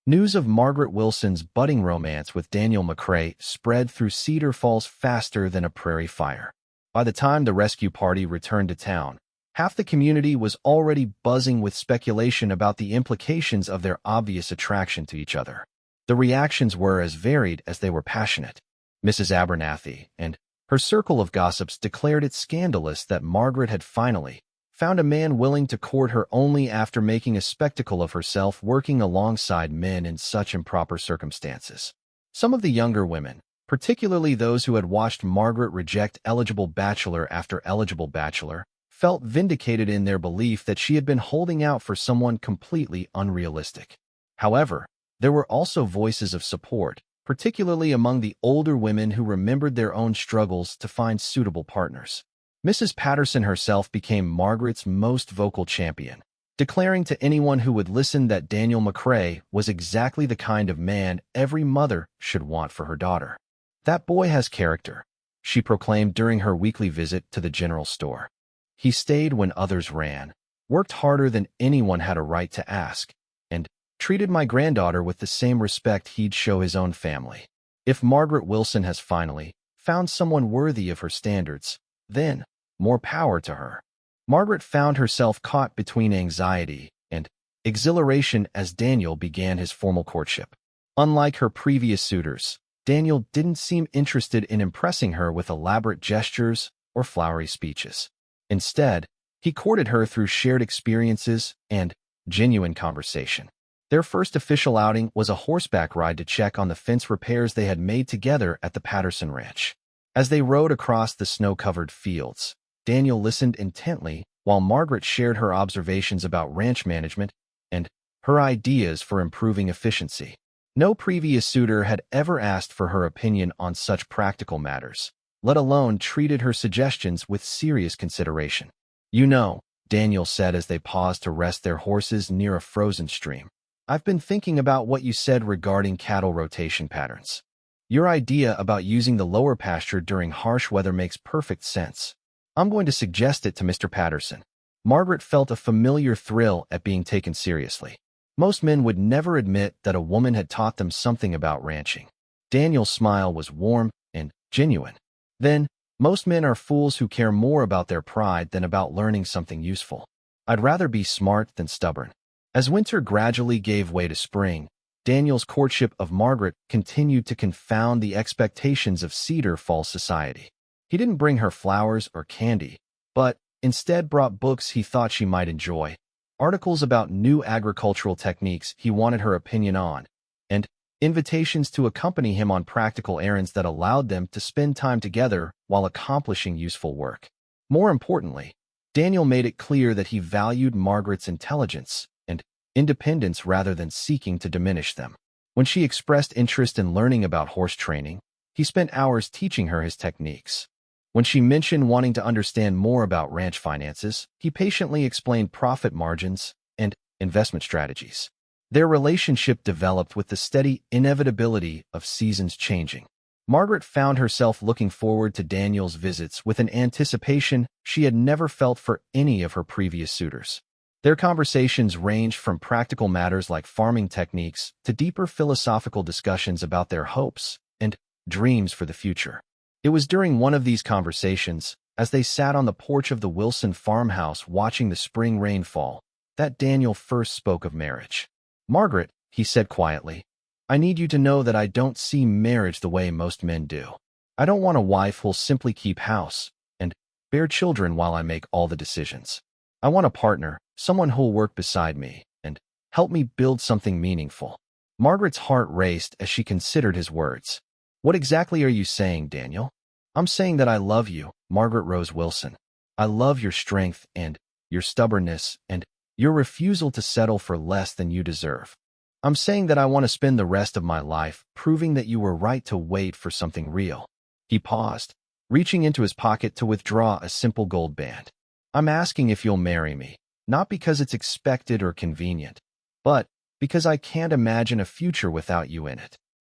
News of Margaret Wilson's budding romance with Daniel McCrae spread through Cedar Falls faster than a prairie fire. By the time the rescue party returned to town, half the community was already buzzing with speculation about the implications of their obvious attraction to each other. The reactions were as varied as they were passionate. Mrs. Abernathy and her circle of gossips declared it scandalous that Margaret had finally found a man willing to court her only after making a spectacle of herself working alongside men in such improper circumstances. Some of the younger women, particularly those who had watched Margaret reject eligible bachelor after eligible bachelor, felt vindicated in their belief that she had been holding out for someone completely unrealistic. However, there were also voices of support, particularly among the older women who remembered their own struggles to find suitable partners. Mrs. Patterson herself became Margaret's most vocal champion, declaring to anyone who would listen that Daniel McCrae was exactly the kind of man every mother should want for her daughter. "That boy has character," she proclaimed during her weekly visit to the general store. "He stayed when others ran, worked harder than anyone had a right to ask, and treated my granddaughter with the same respect he'd show his own family. If Margaret Wilson has finally found someone worthy of her standards, then more power to her." Margaret found herself caught between anxiety and exhilaration as Daniel began his formal courtship. Unlike her previous suitors, Daniel didn't seem interested in impressing her with elaborate gestures or flowery speeches. Instead, he courted her through shared experiences and genuine conversation. Their first official outing was a horseback ride to check on the fence repairs they had made together at the Patterson Ranch. As they rode across the snow-covered fields, Daniel listened intently while Margaret shared her observations about ranch management and her ideas for improving efficiency. No previous suitor had ever asked for her opinion on such practical matters, let alone treated her suggestions with serious consideration. "You know," Daniel said as they paused to rest their horses near a frozen stream, "I've been thinking about what you said regarding cattle rotation patterns. Your idea about using the lower pasture during harsh weather makes perfect sense. I'm going to suggest it to Mr. Patterson." Margaret felt a familiar thrill at being taken seriously. Most men would never admit that a woman had taught them something about ranching. Daniel's smile was warm and genuine. "Then, most men are fools who care more about their pride than about learning something useful. I'd rather be smart than stubborn." As winter gradually gave way to spring, Daniel's courtship of Margaret continued to confound the expectations of Cedar Falls society. He didn't bring her flowers or candy, but instead brought books he thought she might enjoy, articles about new agricultural techniques he wanted her opinion on, and invitations to accompany him on practical errands that allowed them to spend time together while accomplishing useful work. More importantly, Daniel made it clear that he valued Margaret's intelligence and independence rather than seeking to diminish them. When she expressed interest in learning about horse training, he spent hours teaching her his techniques. When she mentioned wanting to understand more about ranch finances, he patiently explained profit margins and investment strategies. Their relationship developed with the steady inevitability of seasons changing. Margaret found herself looking forward to Daniel's visits with an anticipation she had never felt for any of her previous suitors. Their conversations ranged from practical matters like farming techniques to deeper philosophical discussions about their hopes and dreams for the future. It was during one of these conversations, as they sat on the porch of the Wilson farmhouse watching the spring rain fall, that Daniel first spoke of marriage. "Margaret," he said quietly, "I need you to know that I don't see marriage the way most men do. I don't want a wife who'll simply keep house and bear children while I make all the decisions. I want a partner, someone who'll work beside me and help me build something meaningful." Margaret's heart raced as she considered his words. "What exactly are you saying, Daniel?" "I'm saying that I love you, Margaret Rose Wilson. I love your strength and your stubbornness and your refusal to settle for less than you deserve. I'm saying that I want to spend the rest of my life proving that you were right to wait for something real." He paused, reaching into his pocket to withdraw a simple gold band. "I'm asking if you'll marry me, not because it's expected or convenient, but because I can't imagine a future without you in it."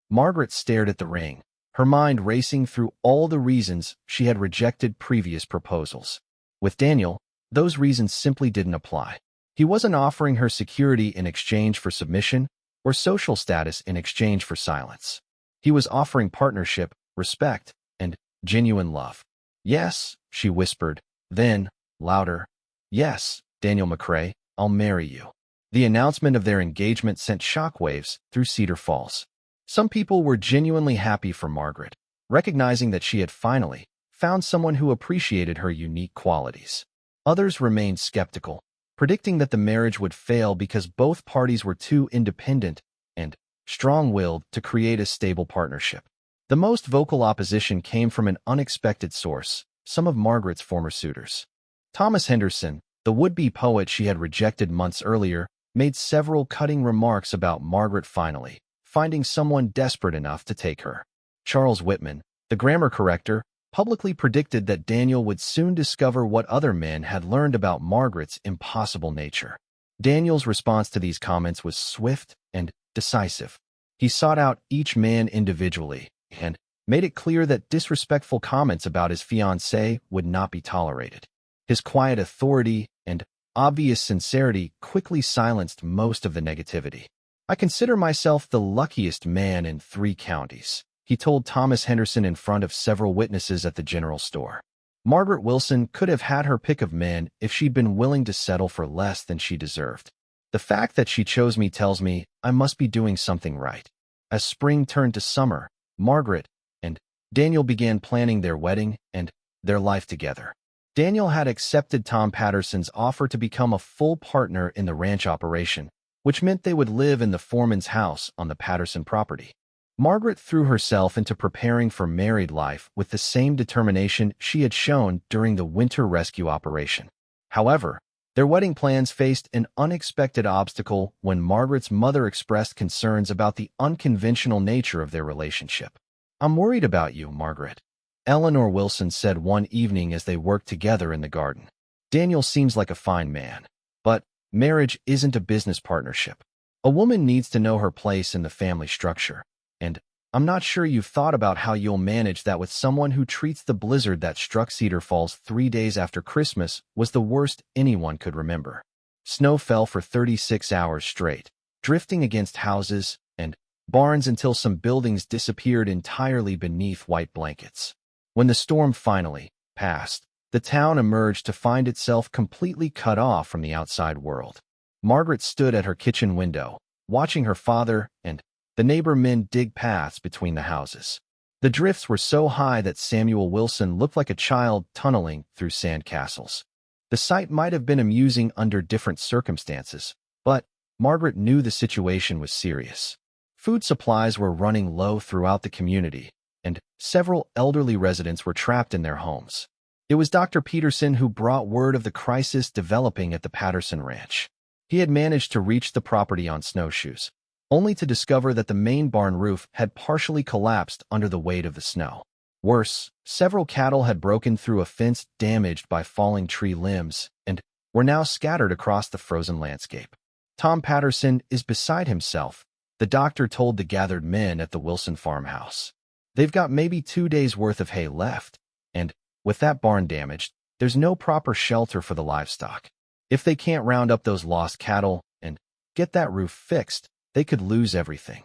Margaret stared at the ring, her mind racing through all the reasons she had rejected previous proposals. With Daniel, those reasons simply didn't apply. He wasn't offering her security in exchange for submission, or social status in exchange for silence. He was offering partnership, respect, and genuine love. "Yes," she whispered, then, louder, "Yes, Daniel McCrae, I'll marry you." The announcement of their engagement sent shockwaves through Cedar Falls. Some people were genuinely happy for Margaret, recognizing that she had finally found someone who appreciated her unique qualities. Others remained skeptical, predicting that the marriage would fail because both parties were too independent and strong-willed to create a stable partnership. The most vocal opposition came from an unexpected source, some of Margaret's former suitors. Thomas Henderson, the would-be poet she had rejected months earlier, made several cutting remarks about Margaret finally finding someone desperate enough to take her. Charles Whitman, the grammar corrector, publicly predicted that Daniel would soon discover what other men had learned about Margaret's impossible nature. Daniel's response to these comments was swift and decisive. He sought out each man individually and made it clear that disrespectful comments about his fiancée would not be tolerated. His quiet authority and obvious sincerity quickly silenced most of the negativity. "I consider myself the luckiest man in 3 counties," he told Thomas Henderson in front of several witnesses at the general store. Margaret Wilson could have had her pick of men if she'd been willing to settle for less than she deserved. "The fact that she chose me tells me I must be doing something right." As spring turned to summer, Margaret and Daniel began planning their wedding and their life together. Daniel had accepted Tom Patterson's offer to become a full partner in the ranch operation, which meant they would live in the foreman's house on the Patterson property. Margaret threw herself into preparing for married life with the same determination she had shown during the winter rescue operation. However, their wedding plans faced an unexpected obstacle when Margaret's mother expressed concerns about the unconventional nature of their relationship. "I'm worried about you, Margaret," Eleanor Wilson said one evening as they worked together in the garden. "Daniel seems like a fine man, but marriage isn't a business partnership. A woman needs to know her place in the family structure, and I'm not sure you've thought about how you'll manage that with someone who treats the blizzard that struck Cedar Falls 3 days after Christmas was the worst anyone could remember. Snow fell for 36 hours straight, drifting against houses and barns until some buildings disappeared entirely beneath white blankets. When the storm finally passed, the town emerged to find itself completely cut off from the outside world. Margaret stood at her kitchen window, watching her father and the neighbor men dig paths between the houses. The drifts were so high that Samuel Wilson looked like a child tunneling through sand castles. The sight might have been amusing under different circumstances, but Margaret knew the situation was serious. Food supplies were running low throughout the community, and several elderly residents were trapped in their homes. It was Dr. Peterson who brought word of the crisis developing at the Patterson Ranch. He had managed to reach the property on snowshoes, only to discover that the main barn roof had partially collapsed under the weight of the snow. Worse, several cattle had broken through a fence damaged by falling tree limbs and were now scattered across the frozen landscape. "Tom Patterson is beside himself," the doctor told the gathered men at the Wilson farmhouse. "They've got maybe 2 days' worth of hay left, and with that barn damaged, there's no proper shelter for the livestock. If they can't round up those lost cattle and get that roof fixed, they could lose everything."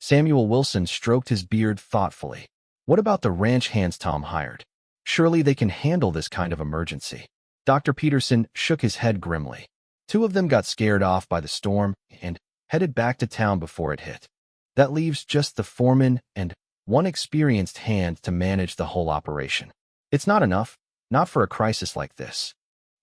Samuel Wilson stroked his beard thoughtfully. "What about the ranch hands Tom hired? Surely they can handle this kind of emergency." Dr. Peterson shook his head grimly. "2 of them got scared off by the storm and headed back to town before it hit. That leaves just the foreman and 1 experienced hand to manage the whole operation. It's not enough, not for a crisis like this."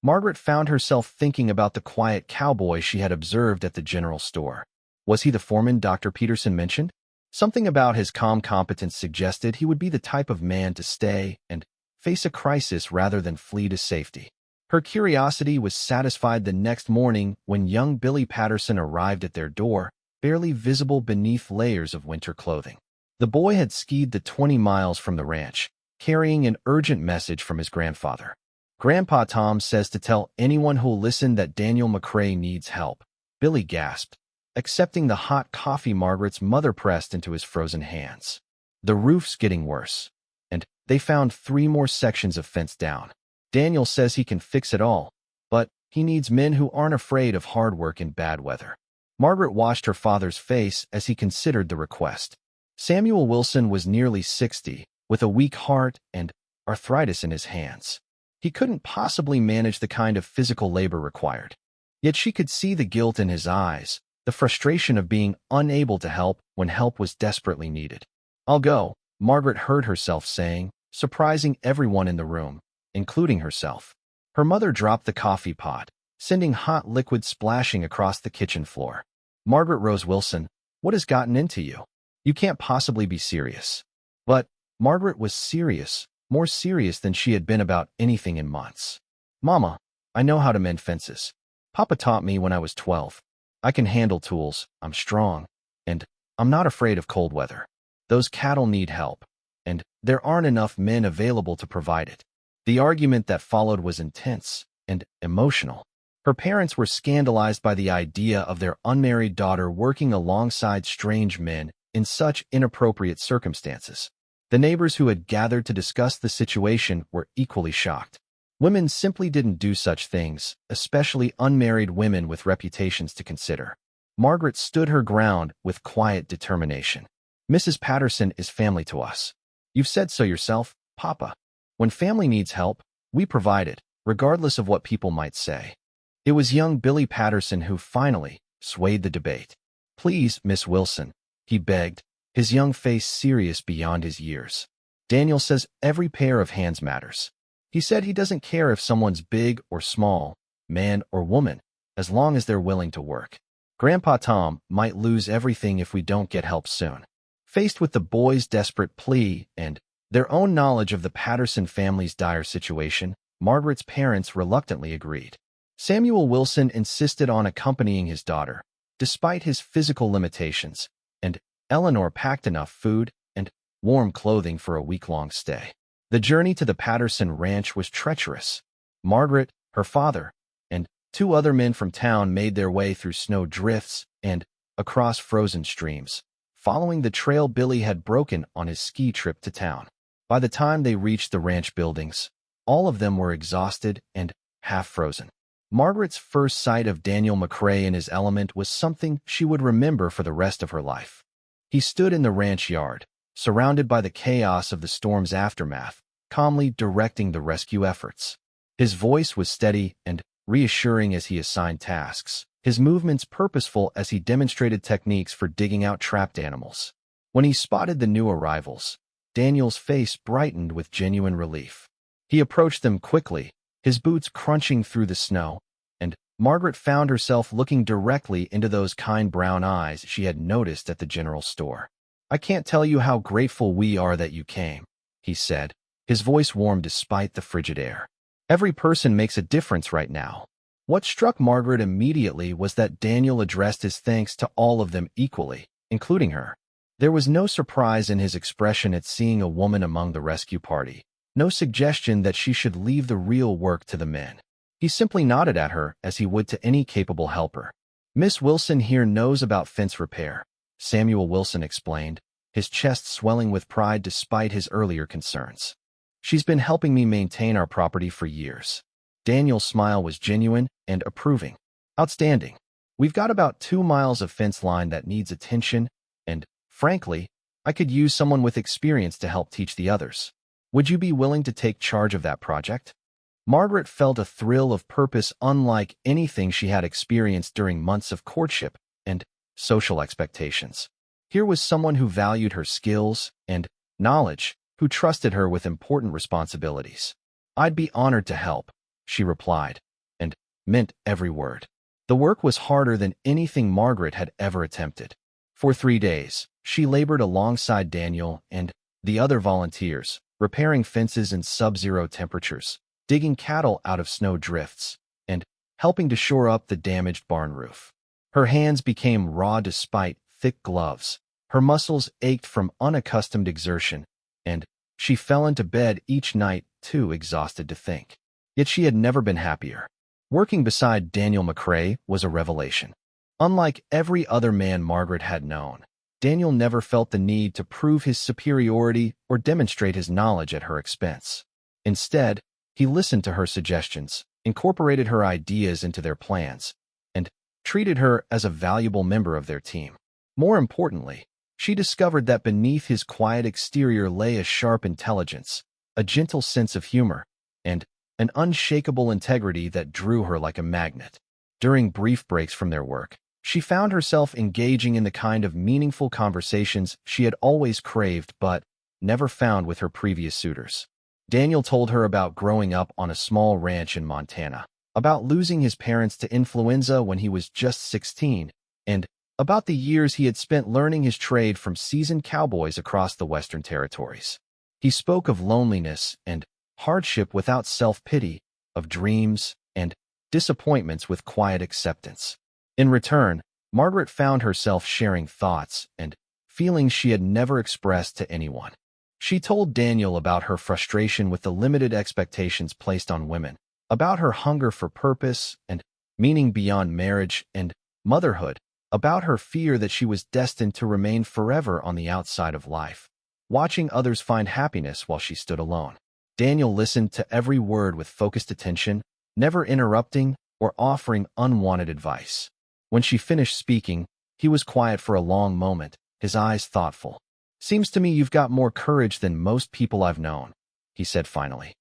Margaret found herself thinking about the quiet cowboy she had observed at the general store. Was he the foreman Dr. Peterson mentioned? Something about his calm competence suggested he would be the type of man to stay and face a crisis rather than flee to safety. Her curiosity was satisfied the next morning when young Billy Patterson arrived at their door, barely visible beneath layers of winter clothing. The boy had skied the 20 miles from the ranch, carrying an urgent message from his grandfather. "Grandpa Tom says to tell anyone who'll listen that Daniel McCrae needs help," Billy gasped, accepting the hot coffee Margaret's mother pressed into his frozen hands. "The roof's getting worse, and they found 3 more sections of fence down. Daniel says he can fix it all, but he needs men who aren't afraid of hard work in bad weather." Margaret watched her father's face as he considered the request. Samuel Wilson was nearly 60, with a weak heart and arthritis in his hands. He couldn't possibly manage the kind of physical labor required. Yet she could see the guilt in his eyes, the frustration of being unable to help when help was desperately needed. "I'll go," Margaret heard herself saying, surprising everyone in the room, including herself. Her mother dropped the coffee pot, sending hot liquid splashing across the kitchen floor. "Margaret Rose Wilson, what has gotten into you? You can't possibly be serious." But Margaret was serious, more serious than she had been about anything in months. "Mama, I know how to mend fences. Papa taught me when I was 12. I can handle tools, I'm strong, and I'm not afraid of cold weather. Those cattle need help, and there aren't enough men available to provide it." The argument that followed was intense and emotional. Her parents were scandalized by the idea of their unmarried daughter working alongside strange men in such inappropriate circumstances. The neighbors who had gathered to discuss the situation were equally shocked. Women simply didn't do such things, especially unmarried women with reputations to consider. Margaret stood her ground with quiet determination. "Mrs. Patterson is family to us. You've said so yourself, Papa. When family needs help, we provide it, regardless of what people might say." It was young Billy Patterson who finally swayed the debate. "Please, Miss Wilson," he begged, his young face serious beyond his years. "Daniel says every pair of hands matters. He said he doesn't care if someone's big or small, man or woman, as long as they're willing to work. Grandpa Tom might lose everything if we don't get help soon." Faced with the boys' desperate plea and their own knowledge of the Patterson family's dire situation, Margaret's parents reluctantly agreed. Samuel Wilson insisted on accompanying his daughter, despite his physical limitations, and Eleanor packed enough food and warm clothing for a week-long stay. The journey to the Patterson ranch was treacherous. Margaret, her father, and 2 other men from town made their way through snow drifts and across frozen streams, following the trail Billy had broken on his ski trip to town. By the time they reached the ranch buildings, all of them were exhausted and half-frozen. Margaret's first sight of Daniel McCrae in his element was something she would remember for the rest of her life. He stood in the ranch yard, surrounded by the chaos of the storm's aftermath, calmly directing the rescue efforts. His voice was steady and reassuring as he assigned tasks, his movements purposeful as he demonstrated techniques for digging out trapped animals. When he spotted the new arrivals, Daniel's face brightened with genuine relief. He approached them quickly, his boots crunching through the snow, and Margaret found herself looking directly into those kind brown eyes she had noticed at the general store. "I can't tell you how grateful we are that you came," he said, his voice warm despite the frigid air. "Every person makes a difference right now." What struck Margaret immediately was that Daniel addressed his thanks to all of them equally, including her. There was no surprise in his expression at seeing a woman among the rescue party, no suggestion that she should leave the real work to the men. He simply nodded at her as he would to any capable helper. "Miss Wilson here knows about fence repair," Samuel Wilson explained, his chest swelling with pride despite his earlier concerns. "She's been helping me maintain our property for years." Daniel's smile was genuine and approving. "Outstanding. We've got about 2 miles of fence line that needs attention, and, frankly, I could use someone with experience to help teach the others. Would you be willing to take charge of that project?" Margaret felt a thrill of purpose unlike anything she had experienced during months of courtship and social expectations. Here was someone who valued her skills and knowledge, who trusted her with important responsibilities. "I'd be honored to help," she replied, and meant every word. The work was harder than anything Margaret had ever attempted. For 3 days, she labored alongside Daniel and the other volunteers, repairing fences in sub-zero temperatures, digging cattle out of snow drifts, and helping to shore up the damaged barn roof. Her hands became raw despite thick gloves. Her muscles ached from unaccustomed exertion, and she fell into bed each night too exhausted to think. Yet she had never been happier. Working beside Daniel McCrae was a revelation. Unlike every other man Margaret had known, Daniel never felt the need to prove his superiority or demonstrate his knowledge at her expense. Instead, he listened to her suggestions, incorporated her ideas into their plans, and treated her as a valuable member of their team. More importantly, she discovered that beneath his quiet exterior lay a sharp intelligence, a gentle sense of humor, and an unshakable integrity that drew her like a magnet. During brief breaks from their work, she found herself engaging in the kind of meaningful conversations she had always craved but never found with her previous suitors. Daniel told her about growing up on a small ranch in Montana, about losing his parents to influenza when he was just 16, and about the years he had spent learning his trade from seasoned cowboys across the Western Territories. He spoke of loneliness and hardship without self-pity, of dreams and disappointments with quiet acceptance. In return, Margaret found herself sharing thoughts and feelings she had never expressed to anyone. She told Daniel about her frustration with the limited expectations placed on women, about her hunger for purpose and meaning beyond marriage and motherhood, about her fear that she was destined to remain forever on the outside of life, watching others find happiness while she stood alone. Daniel listened to every word with focused attention, never interrupting or offering unwanted advice. When she finished speaking, he was quiet for a long moment, his eyes thoughtful. "Seems to me you've got more courage than most people I've known," he said finally.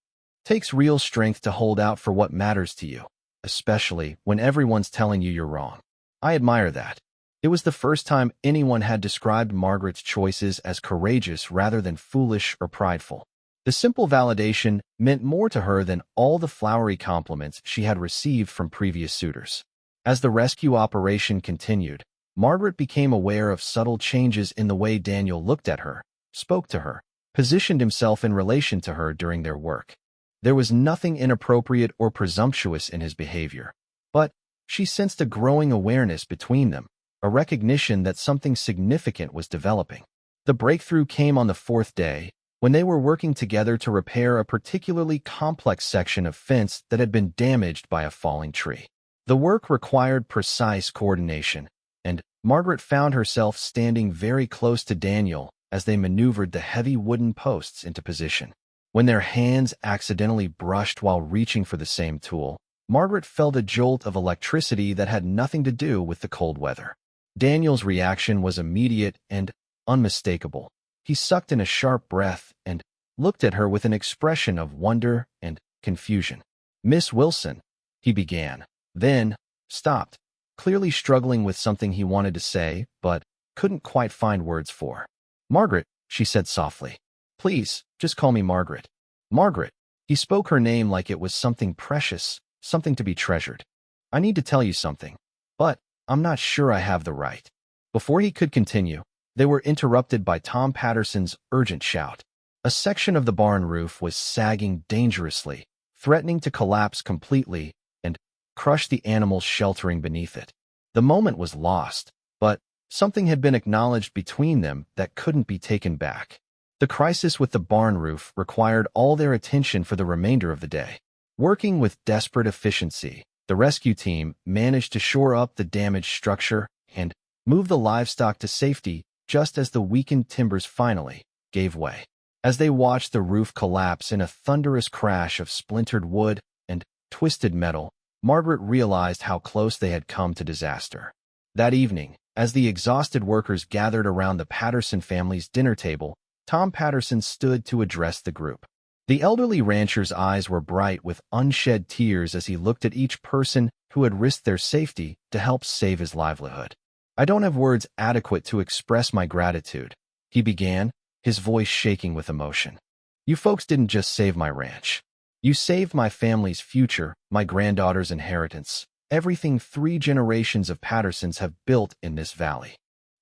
"Takes real strength to hold out for what matters to you, especially when everyone's telling you you're wrong. I admire that." It was the first time anyone had described Margaret's choices as courageous rather than foolish or prideful. The simple validation meant more to her than all the flowery compliments she had received from previous suitors. As the rescue operation continued, Margaret became aware of subtle changes in the way Daniel looked at her, spoke to her, positioned himself in relation to her during their work. There was nothing inappropriate or presumptuous in his behavior, but she sensed a growing awareness between them, a recognition that something significant was developing. The breakthrough came on the fourth day, when they were working together to repair a particularly complex section of fence that had been damaged by a falling tree. The work required precise coordination, and Margaret found herself standing very close to Daniel as they maneuvered the heavy wooden posts into position. When their hands accidentally brushed while reaching for the same tool, Margaret felt a jolt of electricity that had nothing to do with the cold weather. Daniel's reaction was immediate and unmistakable. He sucked in a sharp breath and looked at her with an expression of wonder and confusion. "Miss Wilson," he began, then stopped, clearly struggling with something he wanted to say but couldn't quite find words for. "Margaret," she said softly. "Please, just call me Margaret." "Margaret." He spoke her name like it was something precious, something to be treasured. "I need to tell you something, but I'm not sure I have the right." Before he could continue, they were interrupted by Tom Patterson's urgent shout. A section of the barn roof was sagging dangerously, threatening to collapse completely and crush the animals sheltering beneath it. The moment was lost, but something had been acknowledged between them that couldn't be taken back. The crisis with the barn roof required all their attention for the remainder of the day. Working with desperate efficiency, the rescue team managed to shore up the damaged structure and move the livestock to safety just as the weakened timbers finally gave way. As they watched the roof collapse in a thunderous crash of splintered wood and twisted metal, Margaret realized how close they had come to disaster. That evening, as the exhausted workers gathered around the Patterson family's dinner table, Tom Patterson stood to address the group. The elderly rancher's eyes were bright with unshed tears as he looked at each person who had risked their safety to help save his livelihood. "I don't have words adequate to express my gratitude," he began, his voice shaking with emotion. "You folks didn't just save my ranch. You saved my family's future, my granddaughter's inheritance, everything 3 generations of Pattersons have built in this valley."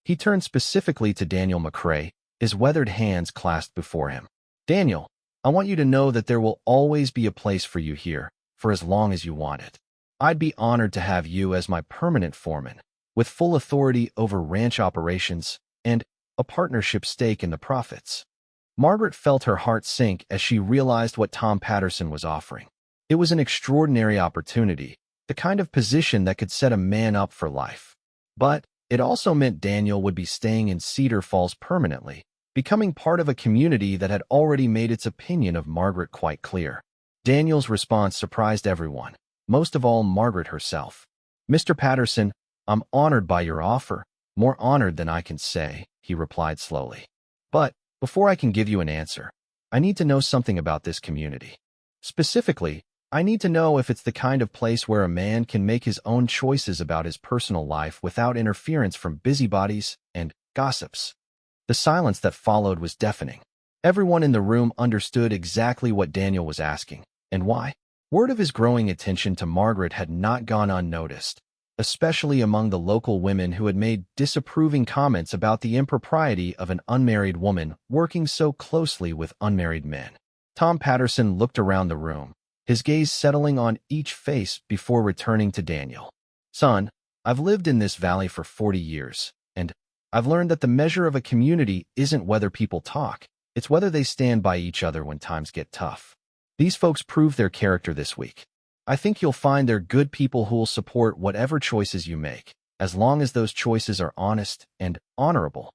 He turned specifically to Daniel McCrae, his weathered hands clasped before him. "Daniel, I want you to know that there will always be a place for you here, for as long as you want it. I'd be honored to have you as my permanent foreman, with full authority over ranch operations and a partnership stake in the profits." Margaret felt her heart sink as she realized what Tom Patterson was offering. It was an extraordinary opportunity, the kind of position that could set a man up for life. But it also meant Daniel would be staying in Cedar Falls permanently, becoming part of a community that had already made its opinion of Margaret quite clear. Daniel's response surprised everyone, most of all Margaret herself. "Mr. Patterson, I'm honored by your offer, more honored than I can say, he replied slowly. But before I can give you an answer, I need to know something about this community. Specifically, I need to know if it's the kind of place where a man can make his own choices about his personal life without interference from busybodies and gossips. The silence that followed was deafening. Everyone in the room understood exactly what Daniel was asking, and why. Word of his growing attention to Margaret had not gone unnoticed, especially among the local women who had made disapproving comments about the impropriety of an unmarried woman working so closely with unmarried men. Tom Patterson looked around the room, his gaze settling on each face before returning to Daniel. Son, I've lived in this valley for 40 years, and I've learned that the measure of a community isn't whether people talk, it's whether they stand by each other when times get tough. These folks proved their character this week. I think you'll find they're good people who will support whatever choices you make, as long as those choices are honest and honorable.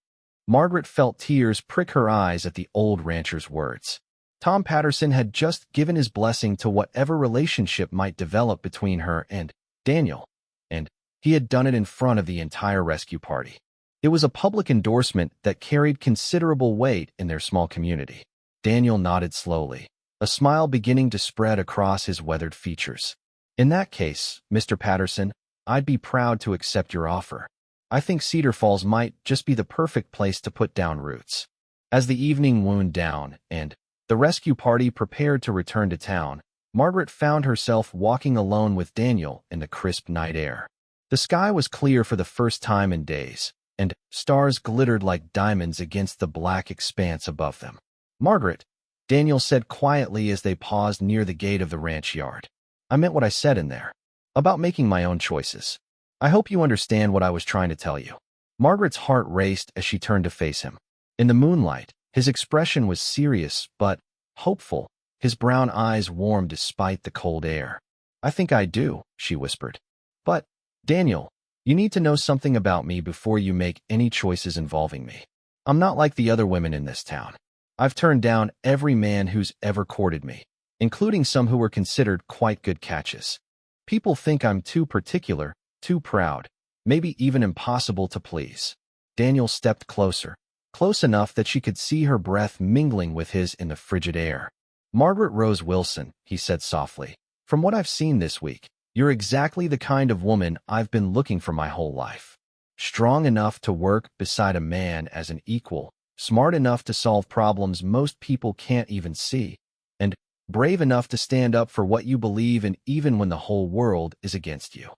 Margaret felt tears prick her eyes at the old rancher's words. Tom Patterson had just given his blessing to whatever relationship might develop between her and Daniel, and he had done it in front of the entire rescue party. It was a public endorsement that carried considerable weight in their small community. Daniel nodded slowly, a smile beginning to spread across his weathered features. In that case, Mr. Patterson, I'd be proud to accept your offer. I think Cedar Falls might just be the perfect place to put down roots. As the evening wound down and the rescue party prepared to return to town, Margaret found herself walking alone with Daniel in the crisp night air. The sky was clear for the first time in days, and stars glittered like diamonds against the black expanse above them. Margaret, Daniel said quietly as they paused near the gate of the ranch yard. I meant what I said in there, about making my own choices. I hope you understand what I was trying to tell you. Margaret's heart raced as she turned to face him. In the moonlight, his expression was serious but hopeful, his brown eyes warm despite the cold air. I think I do, she whispered. But, Daniel, you need to know something about me before you make any choices involving me. I'm not like the other women in this town. I've turned down every man who's ever courted me, including some who were considered quite good catches. People think I'm too particular, too proud, maybe even impossible to please. Daniel stepped closer, close enough that she could see her breath mingling with his in the frigid air. Margaret Rose Wilson, he said softly, from what I've seen this week, you're exactly the kind of woman I've been looking for my whole life. Strong enough to work beside a man as an equal, smart enough to solve problems most people can't even see, and brave enough to stand up for what you believe in even when the whole world is against you.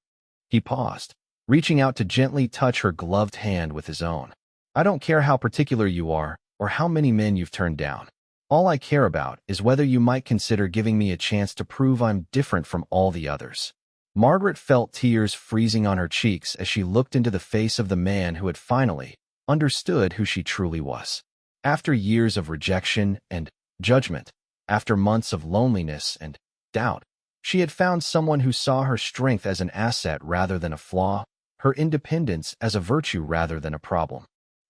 He paused, reaching out to gently touch her gloved hand with his own. I don't care how particular you are or how many men you've turned down. All I care about is whether you might consider giving me a chance to prove I'm different from all the others. Margaret felt tears freezing on her cheeks as she looked into the face of the man who had finally understood who she truly was. After years of rejection and judgment, after months of loneliness and doubt, she had found someone who saw her strength as an asset rather than a flaw, her independence as a virtue rather than a problem.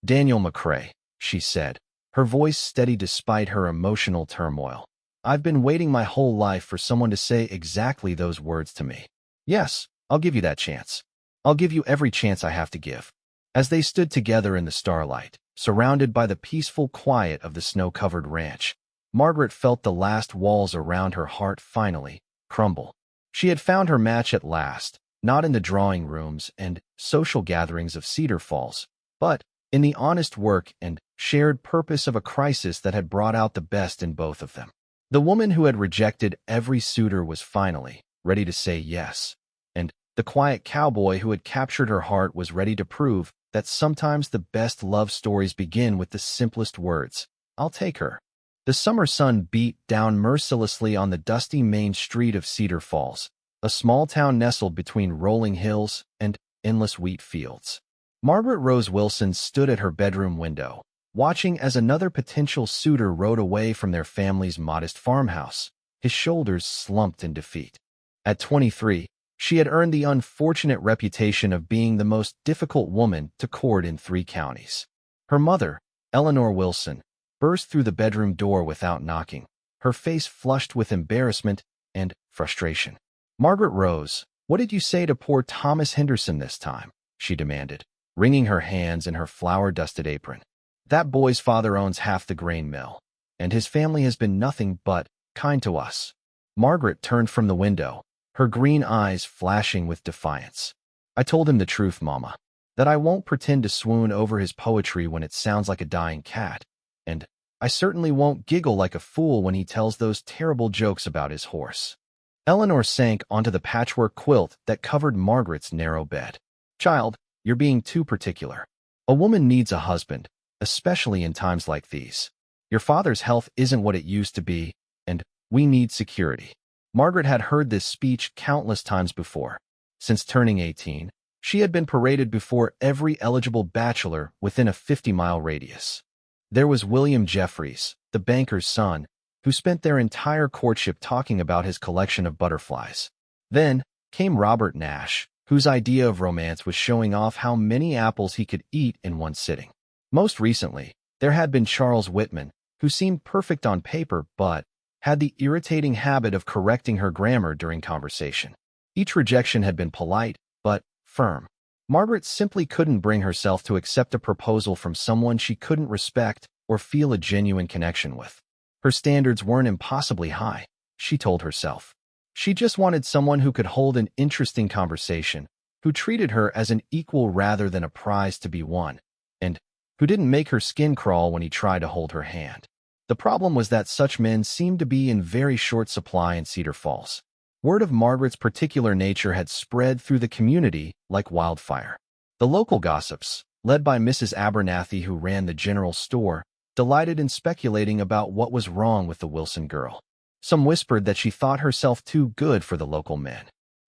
Daniel McCrae, she said, her voice steady despite her emotional turmoil. I've been waiting my whole life for someone to say exactly those words to me. Yes, I'll give you that chance. I'll give you every chance I have to give. As they stood together in the starlight, surrounded by the peaceful quiet of the snow-covered ranch, Margaret felt the last walls around her heart finally crumble. She had found her match at last, not in the drawing rooms and social gatherings of Cedar Falls, but in the honest work and shared purpose of a crisis that had brought out the best in both of them. The woman who had rejected every suitor was finally ready to say yes, and the quiet cowboy who had captured her heart was ready to prove that sometimes the best love stories begin with the simplest words, I'll take her. The summer sun beat down mercilessly on the dusty main street of Cedar Falls, a small town nestled between rolling hills and endless wheat fields. Margaret Rose Wilson stood at her bedroom window, watching as another potential suitor rode away from their family's modest farmhouse, his shoulders slumped in defeat. At 23, she had earned the unfortunate reputation of being the most difficult woman to court in 3 counties. Her mother, Eleanor Wilson, burst through the bedroom door without knocking, her face flushed with embarrassment and frustration. Margaret Rose, what did you say to poor Thomas Henderson this time? she demanded, wringing her hands in her flour-dusted apron. "That boy's father owns half the grain mill, and his family has been nothing but kind to us." Margaret turned from the window, her green eyes flashing with defiance. "I told him the truth, Mama, that I won't pretend to swoon over his poetry when it sounds like a dying cat, and I certainly won't giggle like a fool when he tells those terrible jokes about his horse." Eleanor sank onto the patchwork quilt that covered Margaret's narrow bed. "Child, you're being too particular. A woman needs a husband, especially in times like these. Your father's health isn't what it used to be, and we need security." Margaret had heard this speech countless times before. Since turning 18, she had been paraded before every eligible bachelor within a 50-mile radius. There was William Jeffries, the banker's son, who spent their entire courtship talking about his collection of butterflies. Then came Robert Nash, whose idea of romance was showing off how many apples he could eat in one sitting. Most recently, there had been Charles Whitman, who seemed perfect on paper but had the irritating habit of correcting her grammar during conversation. Each rejection had been polite, but firm. Margaret simply couldn't bring herself to accept a proposal from someone she couldn't respect or feel a genuine connection with. Her standards weren't impossibly high, she told herself. She just wanted someone who could hold an interesting conversation, who treated her as an equal rather than a prize to be won, and who didn't make her skin crawl when he tried to hold her hand. The problem was that such men seemed to be in very short supply in Cedar Falls. Word of Margaret's particular nature had spread through the community like wildfire. The local gossips, led by Mrs. Abernathy who ran the general store, delighted in speculating about what was wrong with the Wilson girl. Some whispered that she thought herself too good for the local men.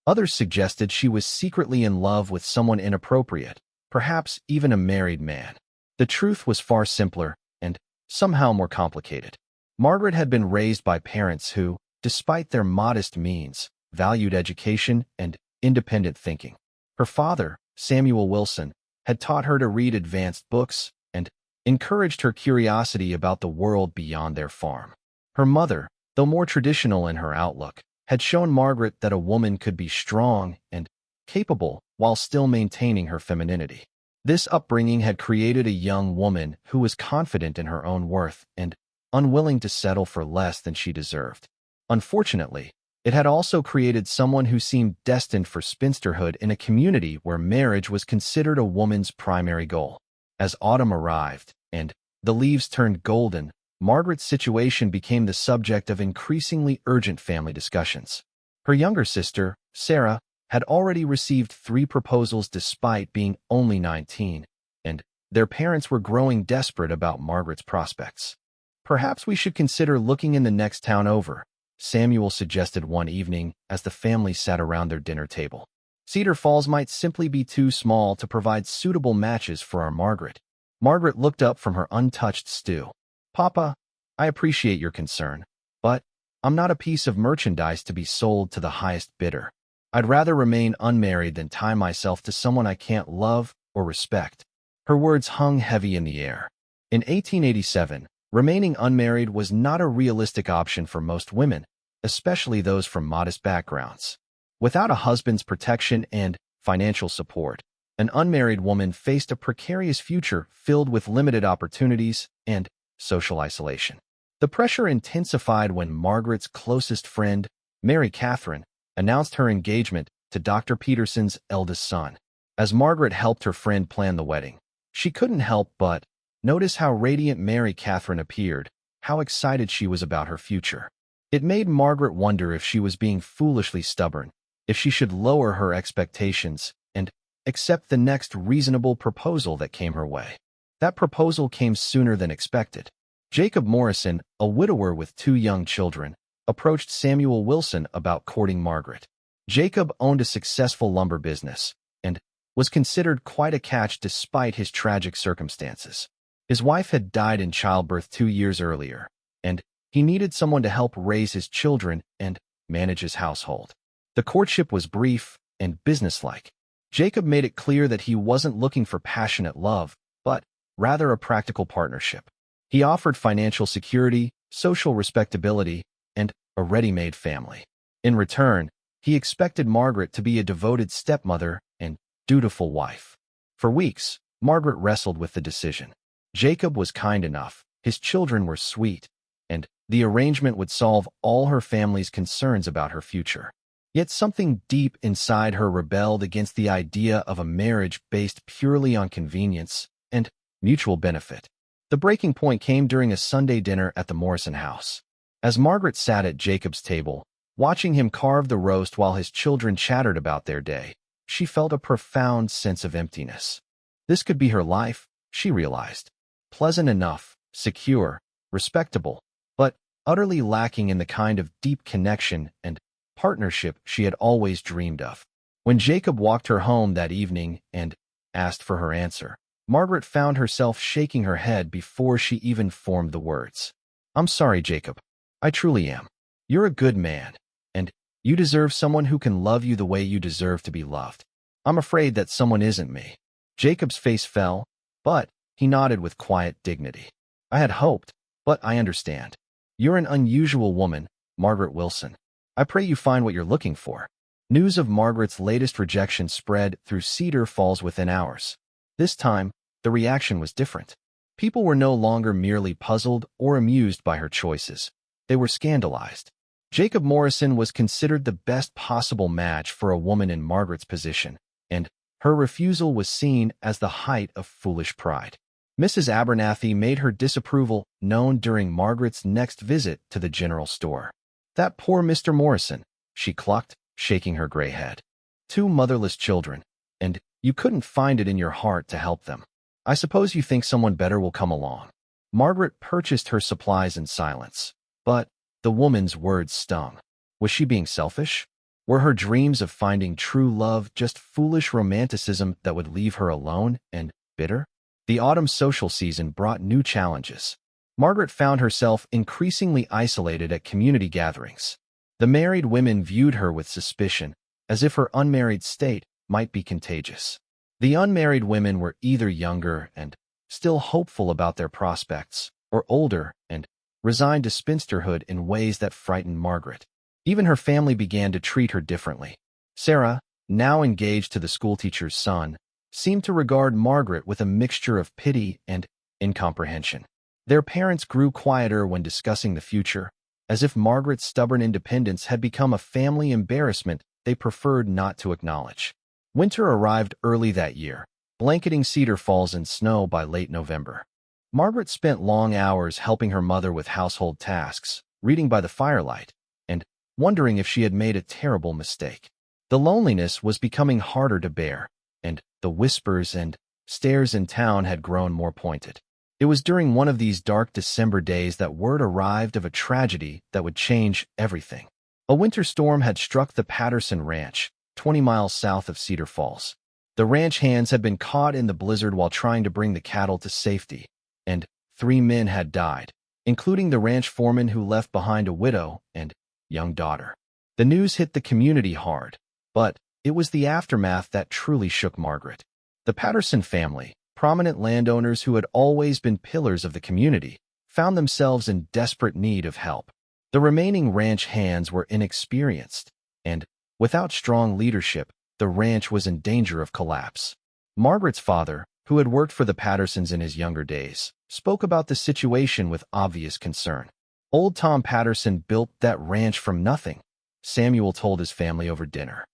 Others suggested she was secretly in love with someone inappropriate, perhaps even a married man. The truth was far simpler and somehow more complicated. Margaret had been raised by parents who, despite their modest means, valued education and independent thinking. Her father, Samuel Wilson, had taught her to read advanced books and encouraged her curiosity about the world beyond their farm. Her mother, though more traditional in her outlook, had shown Margaret that a woman could be strong and capable while still maintaining her femininity. This upbringing had created a young woman who was confident in her own worth and unwilling to settle for less than she deserved. Unfortunately, it had also created someone who seemed destined for spinsterhood in a community where marriage was considered a woman's primary goal. As autumn arrived and the leaves turned golden, Margaret's situation became the subject of increasingly urgent family discussions. Her younger sister, Sarah, had already received 3 proposals despite being only 19, and their parents were growing desperate about Margaret's prospects. "Perhaps we should consider looking in the next town over," Samuel suggested one evening as the family sat around their dinner table. "Cedar Falls might simply be too small to provide suitable matches for our Margaret." Margaret looked up from her untouched stew. "Papa, I appreciate your concern, but I'm not a piece of merchandise to be sold to the highest bidder. I'd rather remain unmarried than tie myself to someone I can't love or respect." Her words hung heavy in the air. In 1887, remaining unmarried was not a realistic option for most women, especially those from modest backgrounds. Without a husband's protection and financial support, an unmarried woman faced a precarious future filled with limited opportunities and social isolation. The pressure intensified when Margaret's closest friend, Mary Catherine, announced her engagement to Dr. Peterson's eldest son. As Margaret helped her friend plan the wedding, she couldn't help but notice how radiant Mary Catherine appeared, how excited she was about her future. It made Margaret wonder if she was being foolishly stubborn, if she should lower her expectations and accept the next reasonable proposal that came her way. That proposal came sooner than expected. Jacob Morrison, a widower with 2 young children, approached Samuel Wilson about courting Margaret. Jacob owned a successful lumber business and was considered quite a catch despite his tragic circumstances. His wife had died in childbirth 2 years earlier, and he needed someone to help raise his children and manage his household. The courtship was brief and businesslike. Jacob made it clear that he wasn't looking for passionate love, but rather a practical partnership. He offered financial security, social respectability, and a ready-made family. In return, he expected Margaret to be a devoted stepmother and dutiful wife. For weeks, Margaret wrestled with the decision. Jacob was kind enough, his children were sweet, and the arrangement would solve all her family's concerns about her future. Yet something deep inside her rebelled against the idea of a marriage based purely on convenience and mutual benefit. The breaking point came during a Sunday dinner at the Morrison house. As Margaret sat at Jacob's table, watching him carve the roast while his children chattered about their day, she felt a profound sense of emptiness. This could be her life, she realized. Pleasant enough, secure, respectable, but utterly lacking in the kind of deep connection and partnership she had always dreamed of. When Jacob walked her home that evening and asked for her answer, Margaret found herself shaking her head before she even formed the words. "I'm sorry, Jacob. I truly am. You're a good man, and you deserve someone who can love you the way you deserve to be loved. I'm afraid that someone isn't me." Jacob's face fell, but he nodded with quiet dignity. "I had hoped, but I understand. You're an unusual woman, Margaret Wilson. I pray you find what you're looking for." News of Margaret's latest rejection spread through Cedar Falls within hours. This time, the reaction was different. People were no longer merely puzzled or amused by her choices. They were scandalized. Jacob Morrison was considered the best possible match for a woman in Margaret's position, and her refusal was seen as the height of foolish pride. Mrs. Abernathy made her disapproval known during Margaret's next visit to the general store. "That poor Mr. Morrison," she clucked, shaking her gray head. "Two motherless children, and you couldn't find it in your heart to help them. I suppose you think someone better will come along." Margaret purchased her supplies in silence, but the woman's words stung. Was she being selfish? Were her dreams of finding true love just foolish romanticism that would leave her alone and bitter? The autumn social season brought new challenges. Margaret found herself increasingly isolated at community gatherings. The married women viewed her with suspicion, as if her unmarried state might be contagious. The unmarried women were either younger and still hopeful about their prospects, or older and resigned to spinsterhood in ways that frightened Margaret. Even her family began to treat her differently. Sarah, now engaged to the schoolteacher's son, seemed to regard Margaret with a mixture of pity and incomprehension. Their parents grew quieter when discussing the future, as if Margaret's stubborn independence had become a family embarrassment they preferred not to acknowledge. Winter arrived early that year, blanketing Cedar Falls in snow by late November. Margaret spent long hours helping her mother with household tasks, reading by the firelight, and wondering if she had made a terrible mistake. The loneliness was becoming harder to bear, and the whispers and stares in town had grown more pointed. It was during one of these dark December days that word arrived of a tragedy that would change everything. A winter storm had struck the Patterson Ranch, 20 miles south of Cedar Falls. The ranch hands had been caught in the blizzard while trying to bring the cattle to safety, and 3 men had died, including the ranch foreman who left behind a widow and young daughter. The news hit the community hard, but it was the aftermath that truly shook Margaret. The Patterson family, prominent landowners who had always been pillars of the community, found themselves in desperate need of help. The remaining ranch hands were inexperienced, and without strong leadership, the ranch was in danger of collapse. Margaret's father, who had worked for the Pattersons in his younger days, spoke about the situation with obvious concern. "Old Tom Patterson built that ranch from nothing," Samuel told his family over dinner.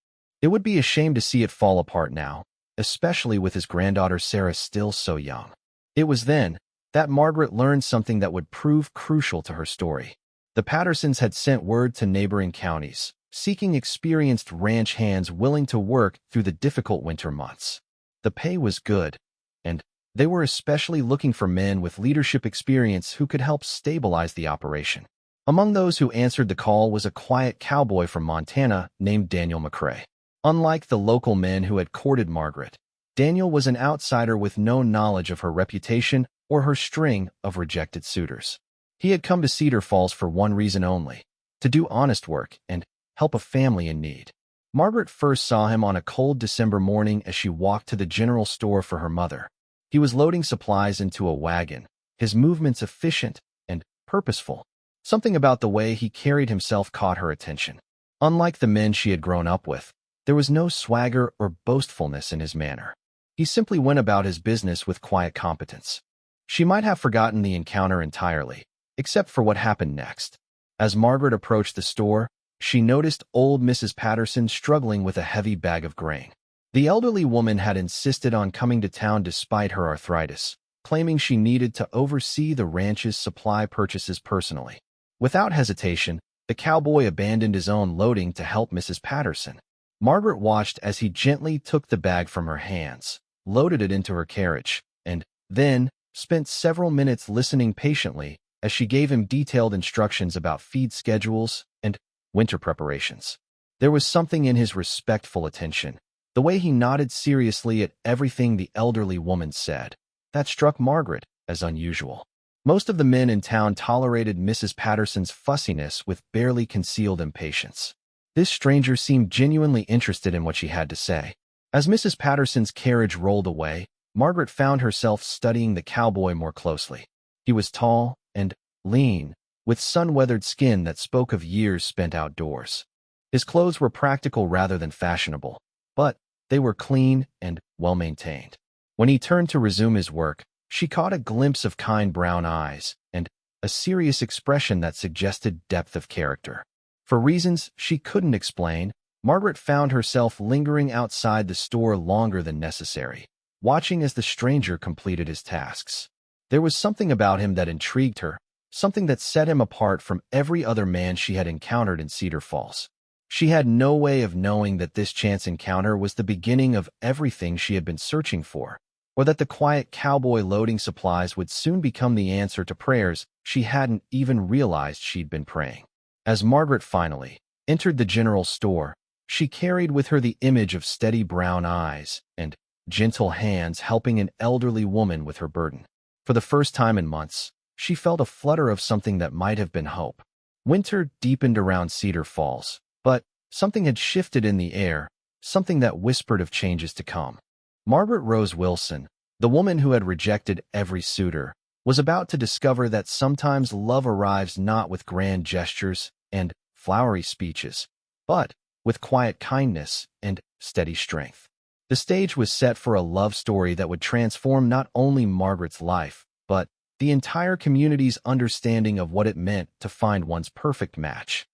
"It would be a shame to see it fall apart now, especially with his granddaughter Sarah still so young." It was then that Margaret learned something that would prove crucial to her story. The Pattersons had sent word to neighboring counties, seeking experienced ranch hands willing to work through the difficult winter months. The pay was good, and they were especially looking for men with leadership experience who could help stabilize the operation. Among those who answered the call was a quiet cowboy from Montana named Daniel McCrae. Unlike the local men who had courted Margaret, Daniel was an outsider with no knowledge of her reputation or her string of rejected suitors. He had come to Cedar Falls for one reason only: to do honest work and help a family in need. Margaret first saw him on a cold December morning as she walked to the general store for her mother. He was loading supplies into a wagon, his movements efficient and purposeful. Something about the way he carried himself caught her attention. Unlike the men she had grown up with, there was no swagger or boastfulness in his manner. He simply went about his business with quiet competence. She might have forgotten the encounter entirely, except for what happened next. As Margaret approached the store, she noticed old Mrs. Patterson struggling with a heavy bag of grain. The elderly woman had insisted on coming to town despite her arthritis, claiming she needed to oversee the ranch's supply purchases personally. Without hesitation, the cowboy abandoned his own loading to help Mrs. Patterson. Margaret watched as he gently took the bag from her hands, loaded it into her carriage, and then spent several minutes listening patiently as she gave him detailed instructions about feed schedules and winter preparations. There was something in his respectful attention, the way he nodded seriously at everything the elderly woman said, that struck Margaret as unusual. Most of the men in town tolerated Mrs. Patterson's fussiness with barely concealed impatience. This stranger seemed genuinely interested in what she had to say. As Mrs. Patterson's carriage rolled away, Margaret found herself studying the cowboy more closely. He was tall and lean, with sun-weathered skin that spoke of years spent outdoors. His clothes were practical rather than fashionable, but they were clean and well-maintained. When he turned to resume his work, she caught a glimpse of kind brown eyes and a serious expression that suggested depth of character. For reasons she couldn't explain, Margaret found herself lingering outside the store longer than necessary, watching as the stranger completed his tasks. There was something about him that intrigued her, something that set him apart from every other man she had encountered in Cedar Falls. She had no way of knowing that this chance encounter was the beginning of everything she had been searching for, or that the quiet cowboy loading supplies would soon become the answer to prayers she hadn't even realized she'd been praying. As Margaret finally entered the general store, she carried with her the image of steady brown eyes and gentle hands helping an elderly woman with her burden. For the first time in months, she felt a flutter of something that might have been hope. Winter deepened around Cedar Falls, but something had shifted in the air, something that whispered of changes to come. Margaret Rose Wilson, the woman who had rejected every suitor, was about to discover that sometimes love arrives not with grand gestures and flowery speeches, but with quiet kindness and steady strength. The stage was set for a love story that would transform not only Margaret's life, but the entire community's understanding of what it meant to find one's perfect match.